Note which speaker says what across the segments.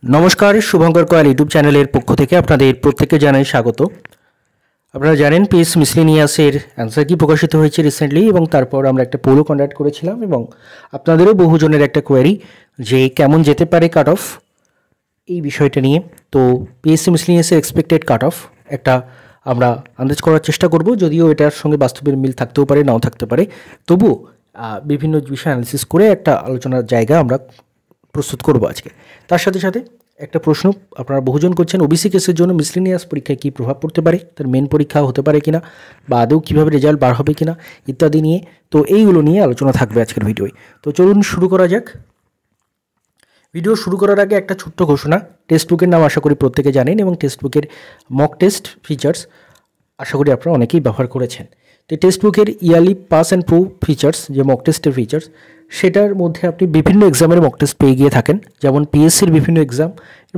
Speaker 1: नमस्कार शुभंकर कयल YouTube channel पक्ष থেকে আপনাদের প্রত্যেককে জানাই স্বাগত। আপনারা জানেন পিএস মিসলেনিয়াসের অ্যান্সার কি প্রকাশিত হয়েছে রিসেন্টলি এবং তারপর আমরা একটা পোলও কন্ডাক্ট করেছিলাম এবং আপনাদেরও বহুজনের একটা কোয়েরি যে কেমন যেতে পারে কাট অফ এই বিষয়টা নিয়ে। তো পিএস মিসলেনিয়াসের এক্সপেক্টেড কাট অফ একটা আমরা আন্দাজ করার চেষ্টা করব, যদিও এটার সঙ্গে বাস্তবের মিল থাকতেও পারে নাও থাকতে পারে, তবুও বিভিন্ন বিষয় অ্যানালিসিস করে একটা আলোচনার জায়গা আমরা প্রস্তুত করব আজকে। তার সাথে সাথে একটা প্রশ্ন আপনারা বহুজন করছেন, ওবিসি কেসের জন্য মিসলেনিয়াস পরীক্ষায় কী প্রভাব পড়তে পারে, তার মেন পরীক্ষা হতে পারে কিনা বা আদৌ কীভাবে রেজাল্ট বার হবে কিনা ইত্যাদি নিয়ে। তো এইগুলো নিয়ে আলোচনা থাকবে আজকের ভিডিওয়। তো চলুন শুরু করা যাক। ভিডিও শুরু করার আগে একটা ছোট্ট ঘোষণা, টেক্সট বুকের নাম আশা করি প্রত্যেকে জানেন এবং টেক্সট বুকের মক টেস্ট ফিচার্স আশা করি আপনারা অনেকেই ব্যবহার করেছেন। তো টেক্সট বুকের yearly pass and prove features যে মক টেস্টের ফিচার্স, সেটার মধ্যে আপনি বিভিন্ন এক্সামের মক টেস্ট পেয়ে গিয়ে থাকেন, যেমন পিএসসির বিভিন্ন এক্সাম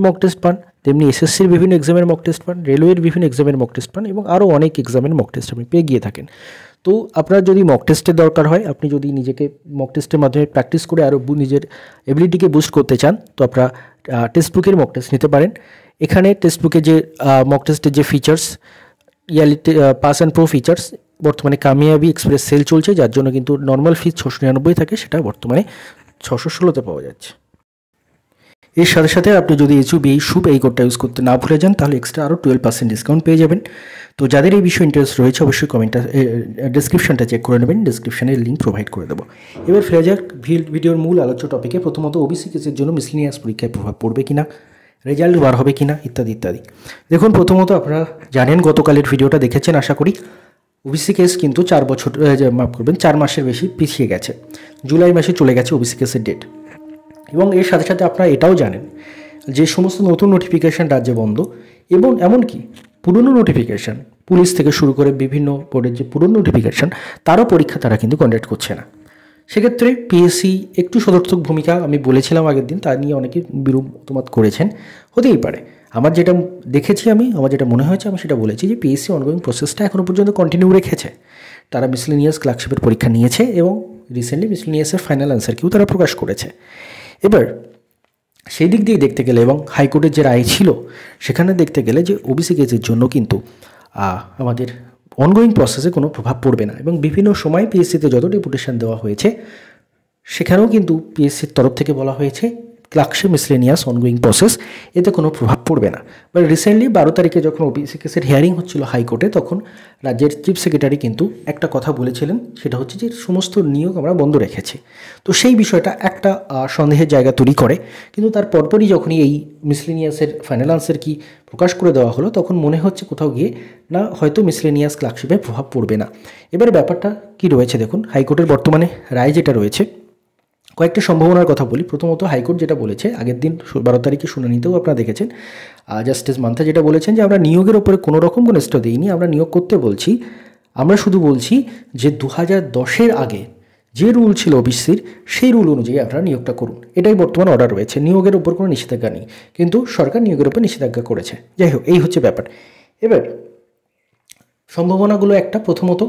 Speaker 1: মক টেস্ট পান, তেমনি এসএসসির বিভিন্ন এক্সামের মক টেস্ট পান, রেলওয়ের বিভিন্ন এক্সামের মক টেস্ট পান এবং আরও অনেক এক্সামের মক টেস্ট আপনি পেয়ে গিয়ে থাকেন। তো আপনার যদি মক টেস্টের দরকার হয়, আপনি যদি নিজেকে মক টেস্টের মাধ্যমে প্র্যাকটিস করে আরও নিজের এবিলিটিকে বুস্ট করতে চান, তো আপনারা টেক্সট বুকের মক টেস্ট নিতে পারেন। এখানে টেক্সট বুকে যে মক টেস্টের যে features, yearly pass and pro features, বর্তমানে কামিয়াবি এক্সপ্রেস সেল চলছে, যার জন্য কিন্তু নর্মাল ফিস 699 থাকে, সেটা বর্তমানে 616তে পাওয়া যাচ্ছে। এর সাথে সাথে আপনি যদি শুভ এই কোডটা ইউজ করতে না ভুলে যান, তাহলে এক্সট্রা আরও 12% ডিসকাউন্ট পেয়ে যাবেন। তো যাদের এই বিষয়ে ইন্টারেস্ট রয়েছে অবশ্যই কমেন্টটা ডেসক্রিপশনটা চেক করে নেবেন, ডেসক্রিপশানে লিঙ্ক প্রোভাইড করে দেবো। এবার ফিরে যাক ভিডিওর মূল আলোচ্য টপিকে। প্রথমত ওবিসি কেসের জন্য মিসলেনিয়াস পরীক্ষায় প্রভাব পড়বে কিনা, রেজাল্ট বার হবে কিনা ইত্যাদি ইত্যাদি। দেখুন, প্রথমত আপনারা জানেন, গতকালের ভিডিওটা দেখেছেন আশা করি, ওবিসি কেস কিন্তু 4 মাসের বেশি পিছিয়ে গেছে। জুলাই মাসে চলে গেছে ওবিসি কেসের ডেট। এবং এর সাথে সাথে আপনারা এটাও জানেন যে সমস্ত নতুন নোটিফিকেশান রাজ্যে বন্ধ, এবং এমনকি পুরনো নোটিফিকেশান পুলিশ থেকে শুরু করে বিভিন্ন বোর্ডের যে পুরনো নোটিফিকেশান, তারও পরীক্ষা তারা কিন্তু কন্ডাক্ট করছে না। সেক্ষেত্রে পিএসসি একটু সদর্থক ভূমিকা, আমি বলেছিলাম আগের দিন, তা নিয়ে অনেকে বিরূপ মতামত করেছেন, হতেই পারে। আমার যেটা দেখেছি, আমার যেটা মনে হয়েছে, আমি সেটা বলেছি যে পিএসসি অনগোয়িং প্রসেসটা এখনও পর্যন্ত কন্টিনিউ রেখেছে। তারা মিসলেনিয়াস ক্লার্কশিপের পরীক্ষা নিয়েছে এবং রিসেন্টলি মিসলেনিয়াসের ফাইনাল অ্যান্সারকেও তারা প্রকাশ করেছে। এবার সেই দিক দিয়ে দেখতে গেলে এবং হাইকোর্টের যে রায় ছিল সেখানে দেখতে গেলে যে ওবিসি কেসের জন্য কিন্তু আমাদের অনগোয়িং প্রসেসে কোনো প্রভাব পড়বে না, এবং বিভিন্ন সময় পিএসসিতে যত ডেপুটেশন দেওয়া হয়েছে সেখানেও কিন্তু পিএসসির তরফ থেকে বলা হয়েছে ক্লার্কশিপ মিসলেনিয়াস অনগোয়িং প্রসেস, এতে কোনো প্রভাব পড়বে না। বাট রিসেন্টলি 12 তারিখে যখন ওবিসি কেসের হিয়ারিং হচ্ছিল হাইকোর্টে, তখন রাজ্যের চিফ সেক্রেটারি কিন্তু একটা কথা বলেছিলেন, সেটা হচ্ছে যে সমস্ত নিয়োগ আমরা বন্ধ রেখেছি। তো সেই বিষয়টা একটা সন্দেহের জায়গা তৈরি করে, কিন্তু তার পরপরই যখনই এই মিসলেনিয়াসের ফাইনাল আনসার কি প্রকাশ করে দেওয়া হলো, তখন মনে হচ্ছে কোথাও গিয়ে না, হয়তো মিসলেনিয়াস ক্লার্কশিপে প্রভাব পড়বে না। এবার ব্যাপারটা কি রয়েছে দেখুন, হাইকোর্টের বর্তমানে রায় যেটা রয়েছে, কয়েকটি সম্ভাবনার কথা বলি। প্রথমত হাইকোর্ট যেটা বলেছে, আগের দিন 12 তারিখে শুনানিতেও আপনারা দেখেছেন, জাস্টিস মান্থা যেটা বলেছেন যে আমরা নিয়োগের ওপরে কোনো রকম কোনো স্টে দিইনি, আমরা নিয়োগ করতে বলছি, আমরা শুধু বলছি যে 2010-এর আগে যে রুল ছিল ওবিসির, সেই রুল অনুযায়ী আপনারা নিয়োগটা করুন। এটাই বর্তমান অর্ডার রয়েছে, নিয়োগের ওপর কোনো নিষেধাজ্ঞা নেই, কিন্তু সরকার নিয়োগের ওপর নিষেধাজ্ঞা করেছে। যাই হোক, এই হচ্ছে ব্যাপার। এবার সম্ভাবনাগুলো একটা, প্রথমত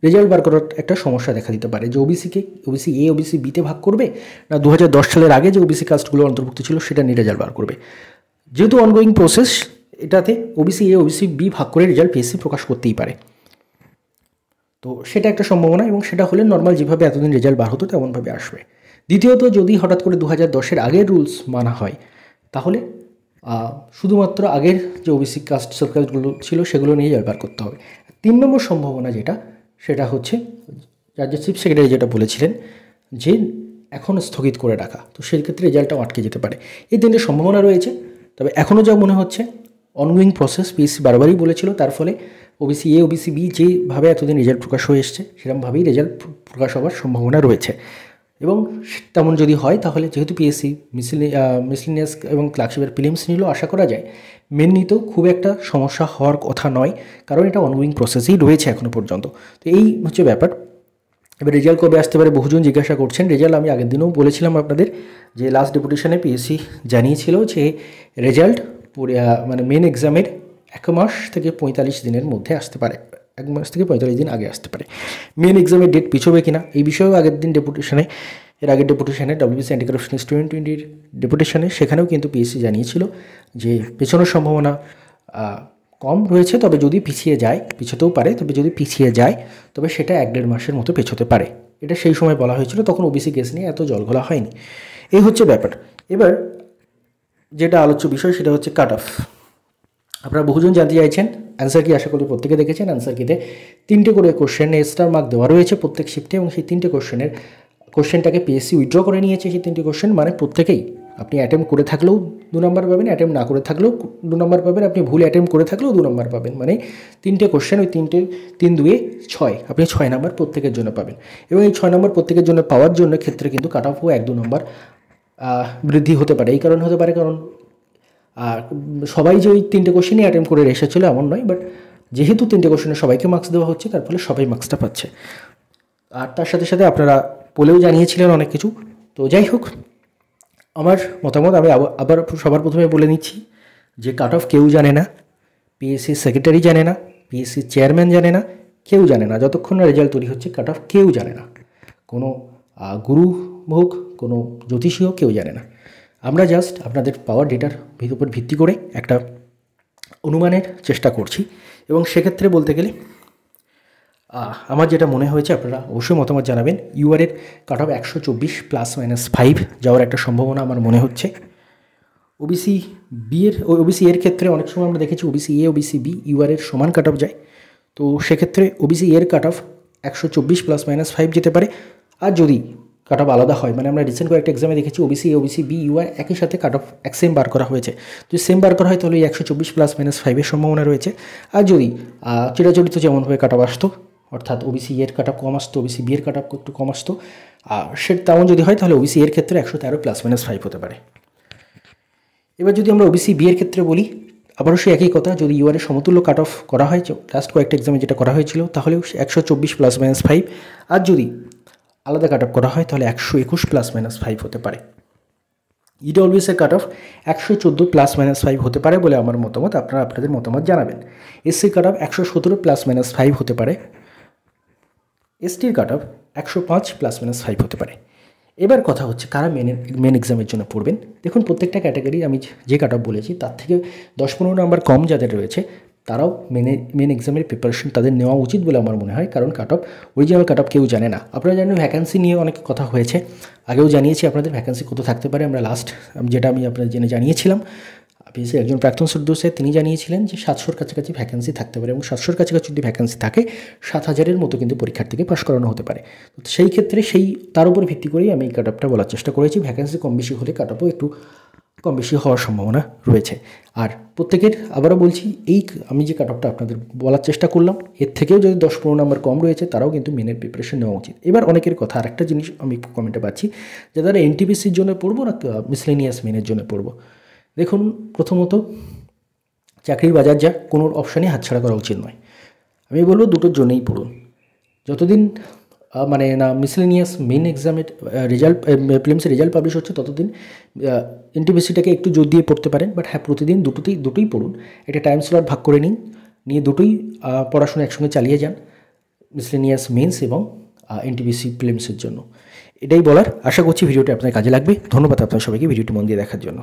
Speaker 1: রেজাল্ট বার করার একটা সমস্যা দেখা দিতে পারে, যে ওবিসি এ ওবিসি বিতে ভাগ করবে, না 2010 সালের আগে যে ওবিসি কাস্টগুলো অন্তর্ভুক্ত ছিল সেটা নিয়ে রেজাল্ট বার করবে। যেহেতু অনগোয়িং প্রসেস, এটাতে ওবিসি এ ওবিসি বি ভাগ করে রেজাল্ট পিএসসি প্রকাশ করতেই পারে। তো সেটা একটা সম্ভাবনা, এবং সেটা হলে নর্মাল যেভাবে এতদিন রেজাল্ট বার হতো তেমনভাবে আসবে। দ্বিতীয়ত, যদি হঠাৎ করে 2010-এর আগের রুলস মানা হয়, তাহলে শুধুমাত্র আগের যে ওবিসি কাস্ট সার্কেলগুলো ছিল সেগুলো নিয়ে রেজাল্ট বার করতে হবে। 3 নম্বর সম্ভাবনা যেটা, সেটা হচ্ছে রাজ্যের চিফ সেক্রেটারি যেটা বলেছিলেন যে এখন স্থগিত করে রাখা, তো সেক্ষেত্রে রেজাল্টটাও আটকে যেতে পারে। এই 3টে সম্ভাবনা রয়েছে। তবে এখনও যা মনে হচ্ছে, অনগোয়িং প্রসেস পিএসসি বারবারই বলেছিল, তার ফলে ওবিসি এ ওবিসি বি যেভাবে এতদিন রেজাল্ট প্রকাশ হয়ে এসছে, সেরকমভাবেই রেজাল্ট প্রকাশ হওয়ার সম্ভাবনা রয়েছে। এবং তেমন যদি হয়, তাহলে যেহেতু পিএসসি মিসলেনিয়াস এবং ক্লার্কশিপের প্রিলিমস নিল, আশা করা যায় মেন নিতেও খুব একটা সমস্যা হওয়ার কথা নয়, কারণ এটা অনগোয়িং প্রসেসেই রয়েছে এখনও পর্যন্ত। তো এই হচ্ছে ব্যাপার। এবার রেজাল্ট কবে আসতে পারে বহুজন জিজ্ঞাসা করছেন। রেজাল্ট আমি আগের দিনেও বলেছিলাম আপনাদের, যে লাস্ট ডেপুটেশনে পিএসসি জানিয়েছিল যে রেজাল্ট মানে মেন এক্সামের 1 মাস থেকে 45 দিনের মধ্যে আসতে পারে, 1 মাস থেকে 45 দিন আগে আসতে পারে। মেন এক্সামের ডেট পিছোবে কিনা এই বিষয়েও আগের দিন ডেপুটেশনে এর আগের ডেপুটেশনে WBC অ্যান্টি কারাপশন 2020 ডেপুটেশনে সেখানেও কিন্তু পিএসসি জানিয়েছিল যে পেছনের সম্ভাবনা কম রয়েছে, তবে যদি পিছিয়ে যায়, পিছোতেও পারে, তবে যদি পিছিয়ে যায় তবে সেটা 1-1.5 মাসের মতো পেছোতে পারে। এটা সেই সময় বলা হয়েছিল, তখন ওবিসি কেস নিয়ে এত জলঘোলা হয়নি। এই হচ্ছে ব্যাপার। এবার যেটা আলোচ্য বিষয় সেটা হচ্ছে কাট অফ। আপনারা বহুজন জানতে চাইছেন, অ্যান্সার কি আশা করি প্রত্যেকে দেখেছেন। অ্যান্সার কিতে 3টে করে কোশ্চেন স্টার মার্ক দেওয়া রয়েছে প্রত্যেক শিফটে, এবং সেই 3টে কোশ্চেনটাকে পিএসসি উইথড্র করে নিয়েছে। সেই 3টে কোশ্চেন মানে প্রত্যেকেই আপনি অ্যাটেম্প করে থাকলেও 2 নম্বর পাবেন, অ্যাটেম্প না করে থাকলেও 2 নম্বর পাবেন, আপনি ভুল অ্যাটেম্প করে থাকলেও 2 নম্বর পাবেন। মানে 3টে কোশ্চেন, ওই 3 2 6, আপনি 6 নম্বর প্রত্যেকের জন্য পাবেন। এবং এই 6 নম্বর প্রত্যেকের জন্য পাওয়ার জন্য ক্ষেত্রে কিন্তু কাট অফও 1-2 নম্বর বৃদ্ধি হতে পারে। এই কারণে হতে পারে কারণ সবাই যে ওই 3টে কোশ্চেনই অ্যাটেম্প করে এসেছিল এমন নয়, বাট যেহেতু 3টে কোশ্চেনে সবাইকে মার্কস দেওয়া হচ্ছে, তার ফলে সবাই মার্কসটা পাচ্ছে। আর তার সাথে সাথে আপনারা বলেও জানিয়েছিলেন অনেক কিছু। তো যাই হোক, আমার মতামত আমি আবার সবার প্রথমে বলে নিচ্ছি যে কাট অফ কেউ জানে না, পিএসসির সেক্রেটারি জানে না, পিএসসির চেয়ারম্যান জানে না, কেউ জানে না। যতক্ষণ না রেজাল্ট তৈরি হচ্ছে কাট অফ কেউ জানে না। কোনো গুরু হোক, কোনো জ্যোতিষী হোক, কেউ জানে না। আমরা জাস্ট আপনাদের পাওয়ার ডেটার উপর ভিত্তি করে একটা অনুমানের চেষ্টা করছি। এবং সেক্ষেত্রে বলতে গেলে আমার যেটা মনে হয়েছে, আপনারা অবশ্যই মতামত জানাবেন। ইউআরের কাট অফ 124 ±5 যাওয়ার একটা সম্ভাবনা আমার মনে হচ্ছে। ওবিসি এর ক্ষেত্রে অনেক সময় আমরা দেখেছি ওবিসি এ, ওবিসি বি ইউআরের সমান কাট অফ যায়। তো সেক্ষেত্রে ওবিসি এর কাট অফ 124 ±5 যেতে পারে। আর যদি কাট অফ আলাদা হয়, মানে আমরা রিসেন্ট কয়েকটা এক্সামে দেখেছি OBC A, OBC B, UR একই সাথে কাট অফ সেম বার করা হয়েছে। যদি সেম বার করা হয় তাহলে 124 ±5 সম্ভাবনা রয়েছে। আর যদি চিরাচরিত যেমনভাবে কাট অফ আসতো, অর্থাৎ ওবিসি এর কাট অফ কম আসতো, ওবিসি বি এর কাট অফ একটু কম আসতো, সেটা তেমন যদি হয় তাহলে ওবিসি এর ক্ষেত্রে 113 ±5 হতে পারে। এবার যদি আমরা ওবিসি বি এর ক্ষেত্রে বলি, আবারও সেই একই কথা, যদি ইউআরের সমতুল্য কাট অফ করা হয়, লাস্ট কয়েকটা এক্সামে যেটা করা হয়েছিল, তাহলেও 124 ±5। আর যদি আলাদা কাট অফ করা হয় তাহলে 121 ±5 হতে পারে। ইডব্লিউএসের কাট অফ 114 ±5 হতে পারে বলে আমার মতামত। আপনারা আপনাদের মতামত জানাবেন। এসসির কাট অফ 117 ±5 হতে পারে। এসটির কাট অফ 105 ±5 হতে পারে। এবার কথা হচ্ছে কারা মেন এক্সামের জন্য পড়বেন। দেখুন, প্রত্যেকটা ক্যাটাগরি আমি যে কাট অফ বলেছি তার থেকে 10-15 নাম্বার কম যাদের রয়েছে তারাও মেন এক্সামের প্রিপারেশন তাদের নেওয়া উচিত বলে আমার মনে হয়। কারণ cut off, original cut off কেউ জানে না। আপনারা জানেন ভ্যাকেন্সি নিয়ে অনেক কথা হয়েছে, আগেও জানিয়েছি আপনাদের ভ্যাকেন্সি কত থাকতে পারে। আমরা লাস্ট যেটা আমি আপনাদের জানিয়েছিলাম, পিএসসির একজন প্রাক্তন সদস্য তিনি জানিয়েছিলেন যে 700-র কাছাকাছি ভ্যাকেন্সি থাকতে পারে, এবং 700-র কাছাকাছি যদি ভ্যাকেন্সি থাকে 7000-এর মতো কিন্তু পরীক্ষার্থীকে পাশ করানো হতে পারে। তো সেই ক্ষেত্রে তার উপর ভিত্তি করেই আমি এই কাট অফটা বলার চেষ্টা করেছি। ভ্যাকেন্সি কম বেশি হলে কাট অফও একটু কম বেশি হওয়ার সম্ভাবনা রয়েছে। আর প্রত্যেকের আবারও বলছি, আমি যে কাট অফটা আপনাদের বলার চেষ্টা করলাম, এর থেকেও যদি 10-15 নাম্বার কম রয়েছে তারাও কিন্তু মেনের প্রিপারেশন নেওয়া উচিত। এবার অনেকের কথা আরেকটা জিনিস আমি কমেন্টে পাচ্ছি যে তারা এনটিপিসির জন্য পড়বো না মিসলেনিয়াস মেনের জন্য পড়বো। দেখুন, প্রথমত চাকরির বাজার যা, কোনো অপশানই হাতছাড়া করা উচিত নয়। আমি বলবো দুটোর জন্যই পড়ুন। যতদিন না মিসলেনিয়াস মেন এক্সামের রেজাল্ট, প্রিলিমসের রেজাল্ট পাবলিশ হচ্ছে, ততদিন এনটিপিসিটাকে একটু জোর দিয়ে পড়তে পারেন। বাট হ্যাঁ, প্রতিদিন দুটোই পড়ুন। একটা টাইম স্লট ভাগ করে নিয়ে দুটোই পড়াশোনা একসঙ্গে চালিয়ে যান, মিসলেনিয়াস মেন্স এবং এনটিপিসি প্রিলিমসের জন্য। এটাই বলার। আশা করছি ভিডিওটি আপনার কাজে লাগবে। ধন্যবাদ আপনার সবাইকে ভিডিওটি মন দিয়ে দেখার জন্য।